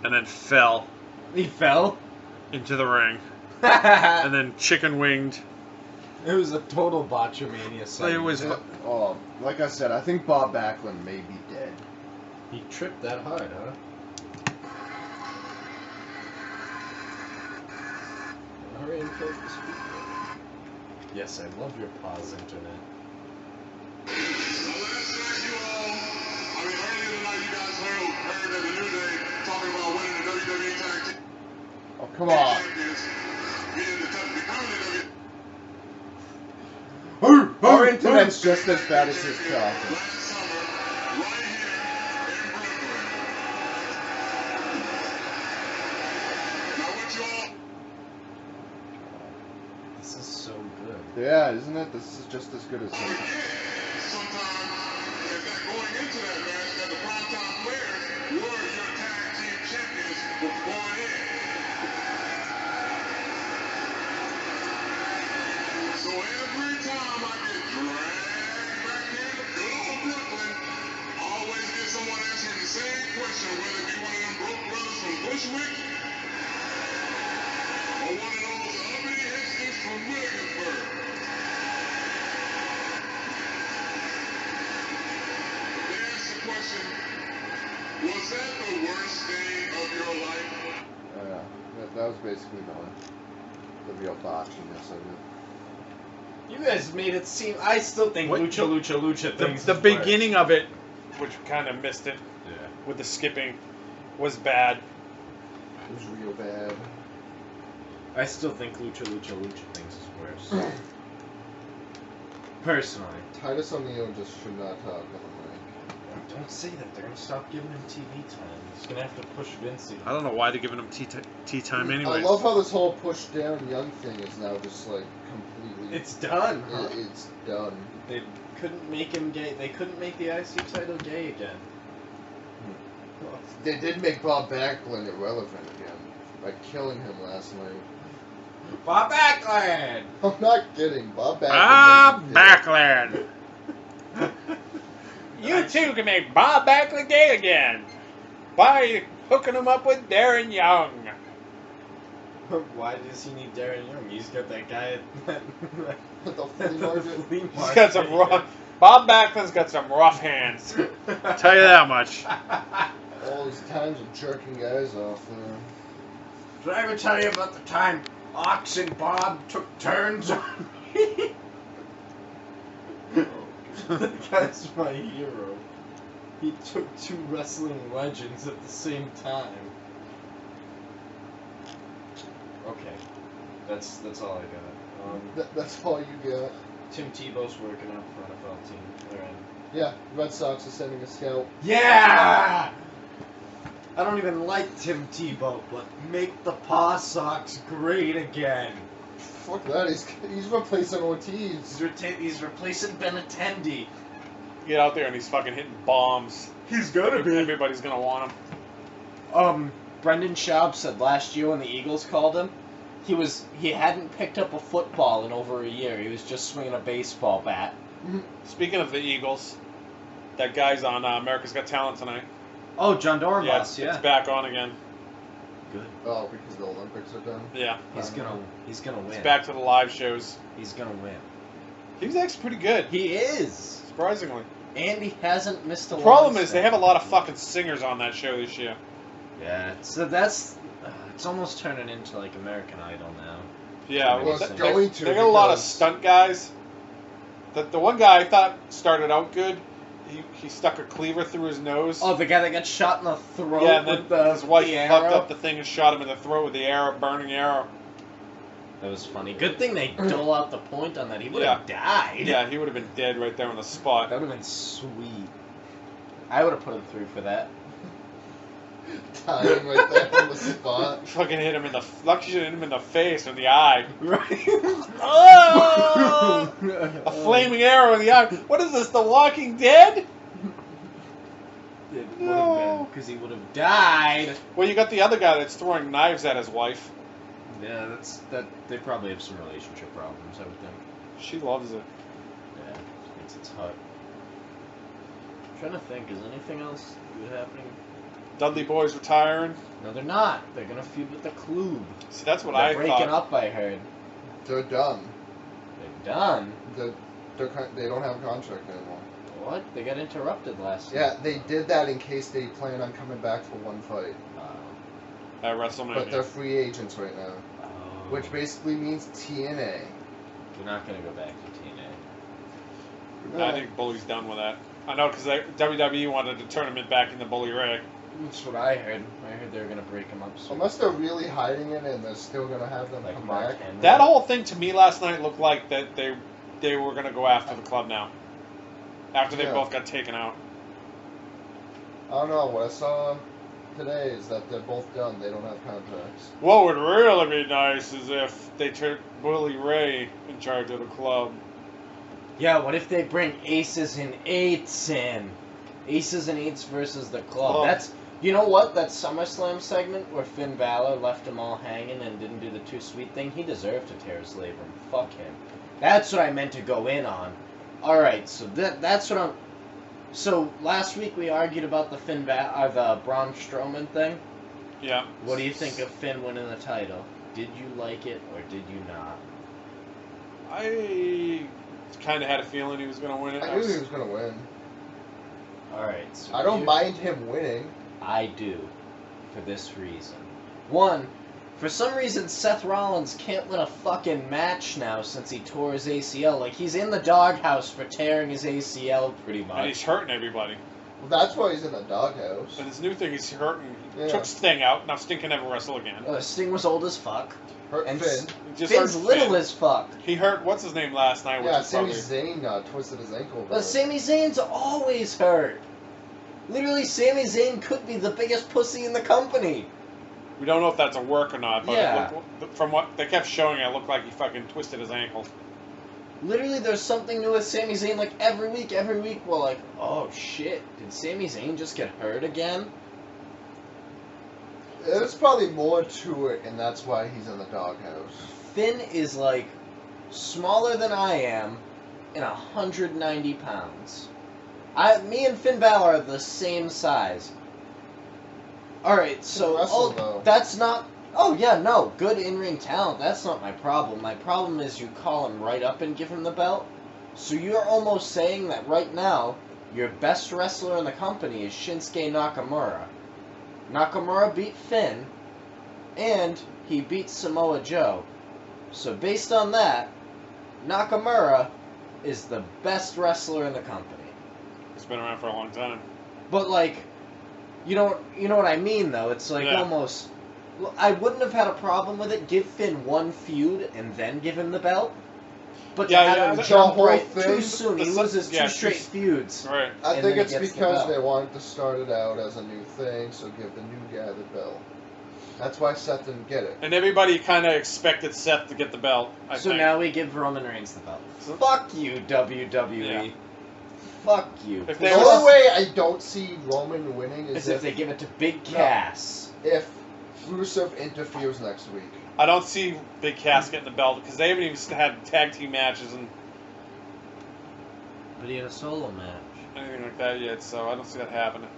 and then fell He fell? into the ring, It and then chicken winged. was a total botchamania segment. It was. Oh, like I said, I think Bob Backlund may be dead. He tripped that hard, huh? Hurry and close the speaker. Yes, I love your pause, internet. Oh, come on. Our internet's just as bad as his traffic. This is so good. Yeah, isn't it? This is just as good as him. basically the real botchiness of it. You guys made it seem. I still think What- lucha things. The is beginning of it, which kind of missed it worse. Yeah. with the skipping, was bad. It was real bad. I still think lucha things is worse. Personally. Titus O'Neil just should not talk on the Don't say that. They're gonna stop giving him TV time. He's gonna have to push Vince. I don't know why they're giving him tea time mic. anyways. I love how this whole push down young thing is now just like completely. It's done. Huh? It's done. They couldn't make him gay. They couldn't make the IC title gay again. They did make Bob Backlund irrelevant again by killing him last night. Bob Backlund! I'm not kidding. Bob Backlund. Bob makes it Backlund! You too can make Bob Backlund gay again by hooking him up with Darren Young. Why does he need Darren Young? He's got that guy at At the flea market. He's got some rough. Bob Backlund's got some rough hands. Tell you that much. All these times of jerking guys off there. Did I ever tell you about the time Ox and Bob took turns on me? That guy's my hero. He took two wrestling legends at the same time. Okay, that's all I got. That's all you got. Tim Tebow's working out for NFL team. They're in. Yeah, Red Sox are sending a scout. Yeah! I don't even like Tim Tebow, but make the Paw Sox great again. Fuck that, he's replacing Ortiz. He's replacing Benintendi. Get out there and he's fucking hitting bombs. He's gonna be. Everybody's gonna want him. Brendan Schaub said last year when the Eagles called him, he hadn't picked up a football in over a year. He was just swinging a baseball bat. Speaking of the Eagles, that guy's on America's Got Talent tonight. Oh, John Dornbos, It's back on again. Good. Oh, because the Olympics are done? Yeah. He's gonna win. It's back to the live shows. He's gonna win. He was actually pretty good. He is. Surprisingly. And he hasn't missed a The problem line is they have a lot of fucking singers on that show this year. Yeah, so that's it's almost turning into like American Idol now. Yeah, Well, well, it's they going to got a lot of because- stunt guys. The one guy I thought started out good. He stuck a cleaver through his nose. Oh, the guy that got shot in the throat yeah, and with then his wife the fucked arrow? up the thing and shot him in the throat with the arrow, burning arrow. That was funny. Good thing they dole out the point on that. He would have died. Yeah, he would have been dead right there on the spot. That would have been sweet. I would have put him through for that. Dying right there on the spot. Fucking hit him in the. Lucky should hit him in the face or the eye. Right. Oh! A flaming arrow in the eye. What is this? The Walking Dead? It would have No. been because he would have died. Well, you got the other guy that's throwing knives at his wife. Yeah, that. They probably have some relationship problems. I would think. She loves it. Yeah, thinks it's hot. I'm trying to think. Is anything else good happening? Dudley Boy's retiring. No, they're not. They're gonna feud with the Club. See, that's what They're I breaking thought. up. I heard. They're done. They're done. They don't have a contract anymore. What? They got interrupted last Yeah, night. they did that in case they plan on coming back for one fight. At WrestleMania. But they're free agents right now. Oh. Which basically means TNA. They're not gonna go back to TNA. I think Bully's done with that. I know because WWE wanted to turn him back into Bully Ray. That's what I heard. I heard they were gonna break them up. So Unless they're really hiding it and they're still gonna have them like come Mark back. Henry. That whole thing to me last night looked like that they were going to go after the club now. After they Yeah. both got taken out. I don't know. What I saw today is that they're both done. They don't have contracts. What would really be nice is if they took Bully Ray in charge of the club. Yeah, what if they bring Aces and Eights in? Aces and Eights versus the Club. Oh. That's, you know what? That SummerSlam segment where Finn Balor left them all hanging and didn't do the Too Sweet thing, he deserved to tear his labrum. Fuck him. That's what I meant to go in on. Alright, so that's what I'm... So, last week we argued about the the Braun Strowman thing. Yeah. What do you think of Finn winning the title? Did you like it or did you not? I kind of had a feeling he was going to win it. I knew he was gonna win. Alright, so I don't mind him winning. I do, for this reason. One, For some reason, Seth Rollins can't win a fucking match now since he tore his ACL. Like, he's in the doghouse for tearing his ACL, pretty much. And he's hurting everybody. Well, that's why he's in the doghouse. And his new thing, he's hurting. Yeah. Took Sting out. Now Sting can never wrestle again. Sting was old as fuck. Hurt And Finn. He just Finn's hurt little Finn. as fuck. He hurt, what's his name last night? Yeah, Which is Sami probably... Zayn twisted his ankle. But Sami Zayn's always hurt. Literally, Sami Zayn could be the biggest pussy in the company. We don't know if that's a work or not, but Yeah. it looked, from what they kept showing, it looked like he fucking twisted his ankle. Literally, there's something new with Sami Zayn, like, every week, we're like, oh shit, did Sami Zayn just get hurt again? There's probably more to it, and that's why he's in the doghouse. Finn is, like, smaller than I am, and 190 pounds. Me and Finn Balor are the same size. Alright, so, wrestle, though. that's not... Oh, yeah, no, good in-ring talent, that's not my problem. My problem is you call him right up and give him the belt. So you're almost saying that right now, your best wrestler in the company is Shinsuke Nakamura. Nakamura beat Finn, and he beat Samoa Joe. So based on that, Nakamura is the best wrestler in the company. He's been around for a long time. But, like, you know what I mean, though? It's like almost... I wouldn't have had a problem with it. Give Finn one feud and then give him the belt. But to have him jump right too soon, he loses two straight feuds. Right. I think it's because they wanted to start it out as a new thing, so give the new guy the belt. That's why Seth didn't get it. And everybody kind of expected Seth to get the belt, I think. now we give Roman Reigns the belt. Fuck you, WWE. Yeah. Fuck you. If The they only way I don't see Roman winning Is is if they give it to Big Cass. if Rusev interferes next week. I don't see Big Cass getting the belt because they haven't even had tag team matches and But he had a solo match. anything like that yet, so I don't see that happening.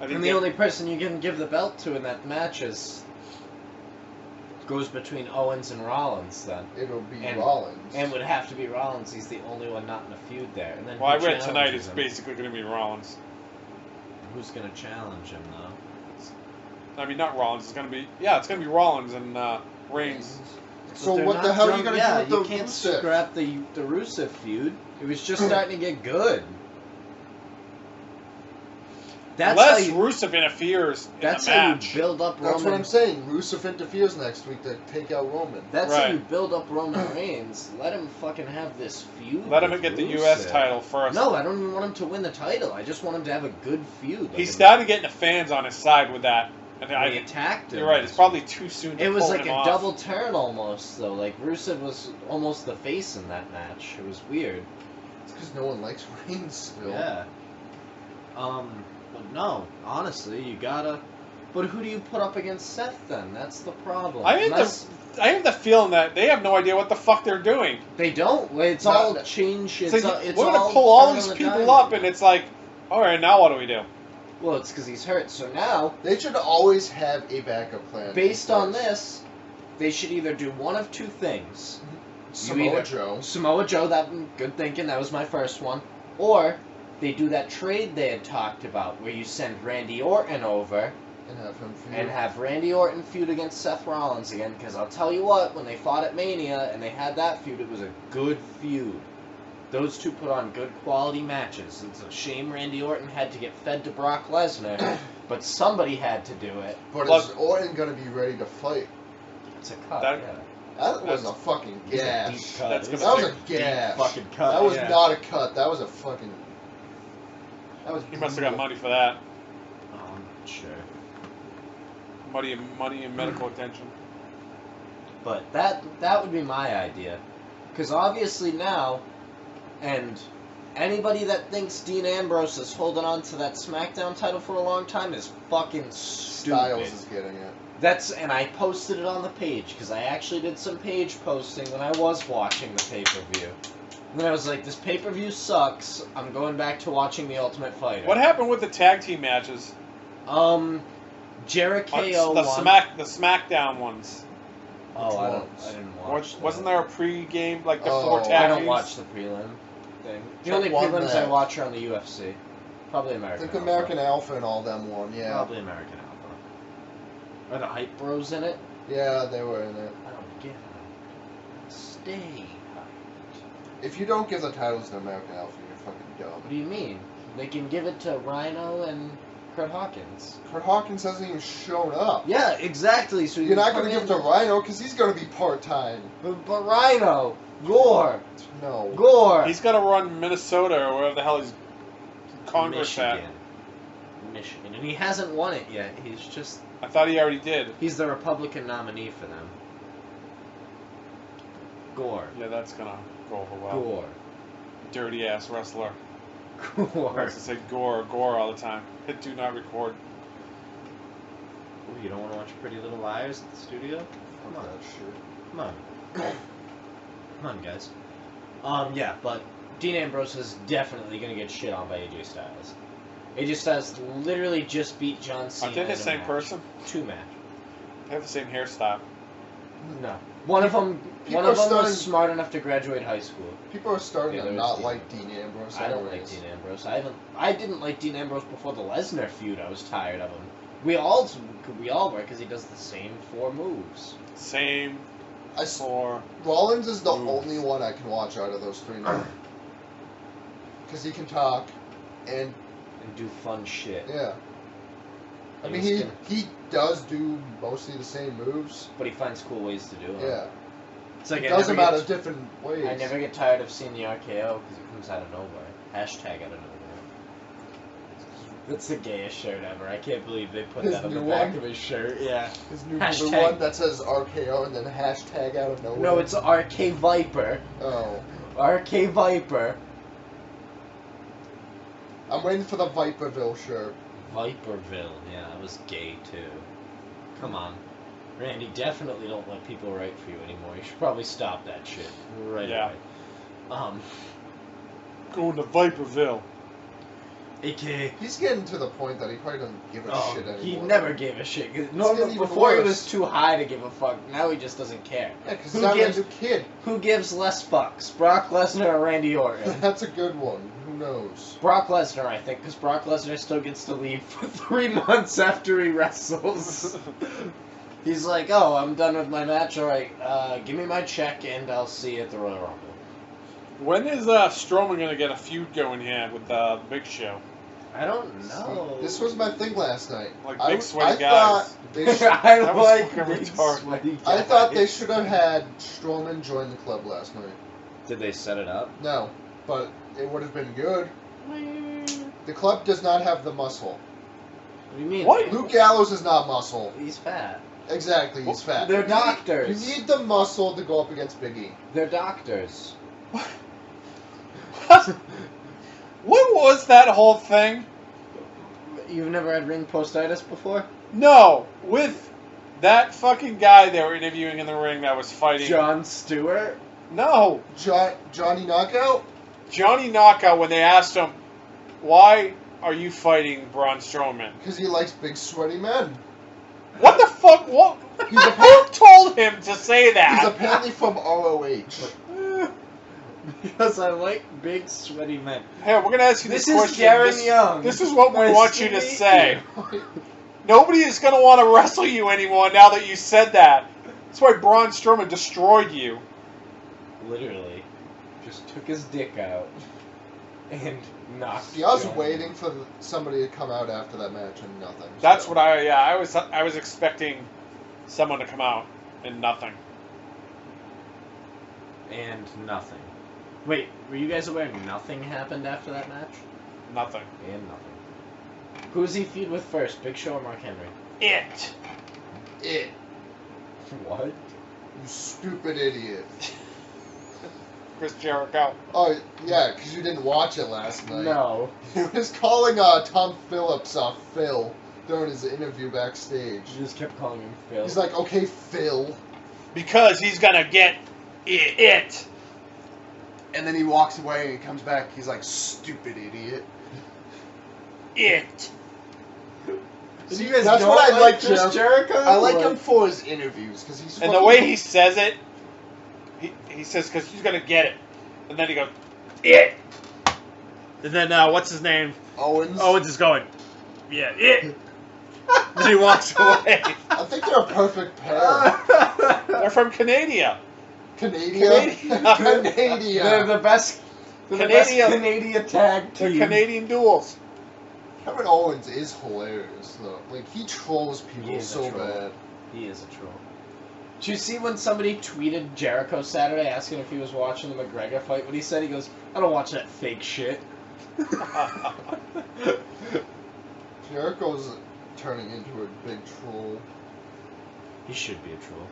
And the only person you can give the belt to in that match goes between Owens and Rollins then. It'll be Rollins. And would have to be Rollins. He's the only one not in a feud there. And then Well, I read tonight it's basically going to be Rollins. Who's going to challenge him, though? I mean, not Rollins. It's going to be... Yeah, it's going to be Rollins and Reigns. So what the hell are you going to do with the you can't scrap the Rusev feud. It was just starting to get good. Unless Rusev interferes in the match. That's how you build up Roman. That's what I'm saying. Rusev interferes next week to take out Roman. That's how you build up Roman Reigns. Let him fucking have this feud. Let him get the U.S. title first. No, I don't even want him to win the title. I just want him to have a good feud. He started getting the fans on his side with that. And he attacked him. You're right. It's probably too soon to It was pull like him a off. double turn almost, though. Like, Rusev was almost the face in that match. It was weird. It's because no one likes Reigns still. Yeah. But no, honestly, you gotta... But who do you put up against Seth, then? That's the problem. I have the feeling that they have no idea what the fuck they're doing. They don't. It's all change. We're going to pull all these people up, and it's like, all right, now what do we do? Well, it's because he's hurt. So now... They should always have a backup plan. Based on this, they should either do one of two things. Samoa Joe. Samoa Joe, good thinking, that was my first one. Or they do that trade they had talked about, where you send Randy Orton over and have him feud. And have Randy Orton feud against Seth Rollins again, because I'll tell you what, when they fought at Mania and they had that feud, it was a good feud. Those two put on good quality matches. It's a shame Randy Orton had to get fed to Brock Lesnar, but somebody had to do it. But is Orton going to be ready to fight? It's a cut, That was a fucking gash. That was a gash. Fucking cut. That was not a cut. That was a fucking... He must have got money for that. Sure. Money and medical attention. But that would be my idea. Because obviously now, and anybody that thinks Dean Ambrose is holding on to that SmackDown title for a long time is fucking stupid. Styles is getting it. And I posted it on the page, because I actually did some page posting when I was watching the pay-per-view. And then I was like, this pay-per-view sucks, I'm going back to watching The Ultimate Fighter. What happened with the tag team matches? Jericho the won. the SmackDown ones. Oh, I didn't watch. Wasn't there a pre-game, like the 4 tag teams? I don't watch the prelim thing. The only prelims I watch are on the UFC. Probably American I think Alpha. American Alpha and all them won, yeah. Probably American Alpha. Are the Hype Bros in it? Yeah, they were in it. I don't get hyped. Stay hyped. If you don't give the titles to American Alpha, you're fucking dumb. What do you mean? They can give it to Rhino and Kurt Hawkins. Kurt Hawkins hasn't even shown up. Yeah, exactly. So You're not going to give it to Rhino because he's going to be part-time. But Rhino, Gore, No. Gore. He's got to run Minnesota or wherever the hell he's Congress Michigan, and he hasn't won it yet. He's just. I thought he already did. He's the Republican nominee for them. Gore. Yeah, that's gonna go over well. Gore. Dirty ass wrestler. Gore. I used to say gore all the time. Hit do not record. Ooh, you don't want to watch Pretty Little Liars at the studio? Come on. That shit. Come on. Come on, guys. Yeah, but Dean Ambrose is definitely going to get shit on by AJ Styles. AJ Styles literally just beat John Cena. Aren't they the in a same match. person? 2 match. They have the same hairstyle. No. One of them was smart enough to graduate high school. People are starting Yeah, to there not was like Dean Ambrose. I don't like Dean Ambrose. I didn't like Dean Ambrose before the Lesnar feud. I was tired of him. We all were, because he does the same 4 moves. Same. Rollins is the moves. only one I can watch out of those 3 men. Because he can talk, and do fun shit. yeah. I mean, he does do mostly the same moves. But he finds cool ways to do it. Yeah. It's like He does them out of different ways. I never get tired of seeing the RKO because it comes out of nowhere. Hashtag out of nowhere. That's the gayest shirt ever. I can't believe they put His that on the new back one? of his shirt. Yeah. His new Hashtag. number 1 that says RKO and then hashtag out of nowhere. No, it's RK Viper. Oh. RK Viper. I'm waiting for the Viperville shirt. Viperville. Yeah, that was gay too. Come on. Randy, definitely don't let people write for you anymore. You should probably stop that shit right Yeah. away. Going to Viperville. AKA. He's getting to the point that he probably doesn't give a shit anymore. He never gave a shit. getting Before he even was worse. too high to give a fuck. Now he just doesn't care. Yeah, because Who he's not gives- a new kid. Who gives less fucks, Brock Lesnar or Randy Orton? That's a good one. Who knows? Brock Lesnar, I think, because Brock Lesnar still gets to leave for 3 months after he wrestles. He's like, oh, I'm done with my match. All right, give me my check, and I'll see you at the Royal Rumble. When is Strowman going to get a feud going here with Big Show? I don't know. This was my thing last night. Like I big sweaty guys. thought they should, I That was like fucking big retarded. sweaty guys. I thought they should have had Strowman join the club last night. Did they set it up? No, but it would have been good. The club does not have the muscle. What do you mean? What? Luke Gallows is not muscle. He's fat. Exactly, he's fat. They're You doctors. need the muscle to go up against Big E. They're doctors. What was that whole thing? You've never had ring postitis before? No, with that fucking guy they were interviewing in the ring that was fighting. Jon Stewart? No, Johnny Knockout? Johnny Knockout. When they asked him, "Why are you fighting Braun Strowman?" Because he likes big sweaty men. What the fuck? What? He's a- Who told him to say He's that? apparently from ROH. Because I like big sweaty men. Hey, we're gonna ask you This this, is question. Darren Young. This is what we Nice want to you to meet say. you. Nobody is gonna want to wrestle you anymore now that you said that. That's why Braun Strowman destroyed you. Literally. Just took his dick out. And knocked See, I was Johnny. waiting for somebody to come out after that match and nothing. That's so. what I was expecting someone to come out and nothing. And nothing. Wait, were you guys aware nothing happened after that match? Nothing. And nothing. Who does he feud with first, Big Show or Mark Henry? It. What? You stupid idiot. Chris Jericho. Oh, yeah, because you didn't watch it last night. No. He was calling Tom Phillips Phil during his interview backstage. You just kept calling him Phil. He's like, okay, Phil. Because he's gonna get it. And then he walks away and he comes back. He's like, stupid idiot. It. See, you guys that's don't what I like Chris Jericho? I like him for his interviews because he's. And the way he says it, he says, because he's gonna get it. And then he goes, it. And then, what's his name? Owens. Owens is going, yeah, it. Then he walks away. I think they're a perfect pair. They're from Canada. Canadian. They're the best. They're the best Canadian tag They're team. Canadian duels. Kevin Owens is hilarious though. Like he trolls He people is a so troll. bad. He is a troll. Did you see when somebody tweeted Jericho Saturday asking if he was watching the McGregor fight? What he said, he goes, "I don't watch that fake shit." Jericho's turning into a big troll. He should be a troll.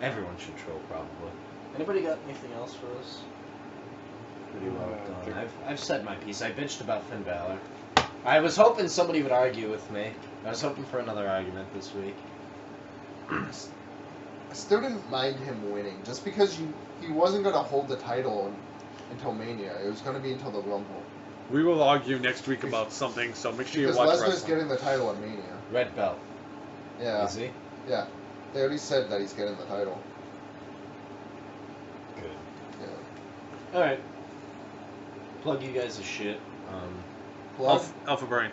Everyone should troll, probably. Anybody got anything else for us? Pretty well done. I've said my piece. I bitched about Finn Balor. I was hoping somebody would argue with me. I was hoping for another argument this week. I still didn't mind him winning, just because he wasn't going to hold the title until Mania. It was going to be until the Rumble. We will argue next week about something, so make sure you Because watch Lesnar's wrestling. getting the title at Mania. Red belt. Yeah. Is he? Yeah. They already said that he's getting the title. Good. Yeah. Alright. Plug you guys as shit. Plug. Alpha Brain.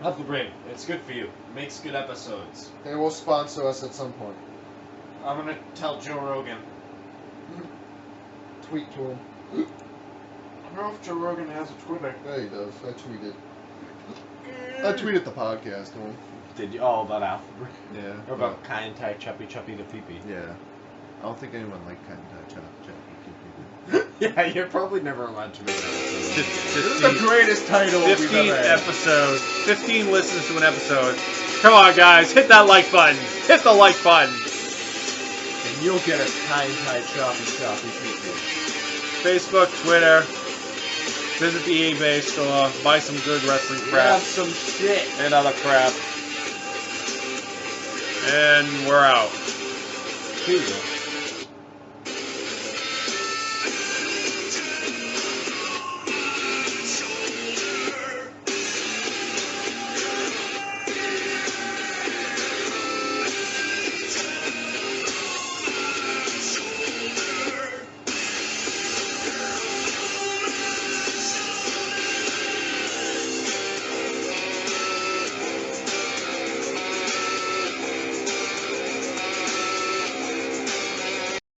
Alpha Brain. It's good for you. It makes good episodes. They will sponsor us at some point. I'm gonna tell Joe Rogan. Tweet to him. I don't know if Joe Rogan has a Twitter. Yeah, he does. I tweeted the podcast to him. Did you? Oh, about Alpha Brain? Yeah. Or about Kai and Tai Chuppy Chuppy the Pee-Pee? Yeah. I don't think anyone liked kind of chat. Yeah, you're probably never allowed to make that. This is the greatest title we've 15 ever had. episodes. 15 listens to an episode. Come on, guys. Hit that like button. Hit the like button. And you'll get a kind choppy people. Facebook, Twitter. Visit the eBay store. Buy some good wrestling crap. Grab some shit. And other crap. And we're out. Here you go.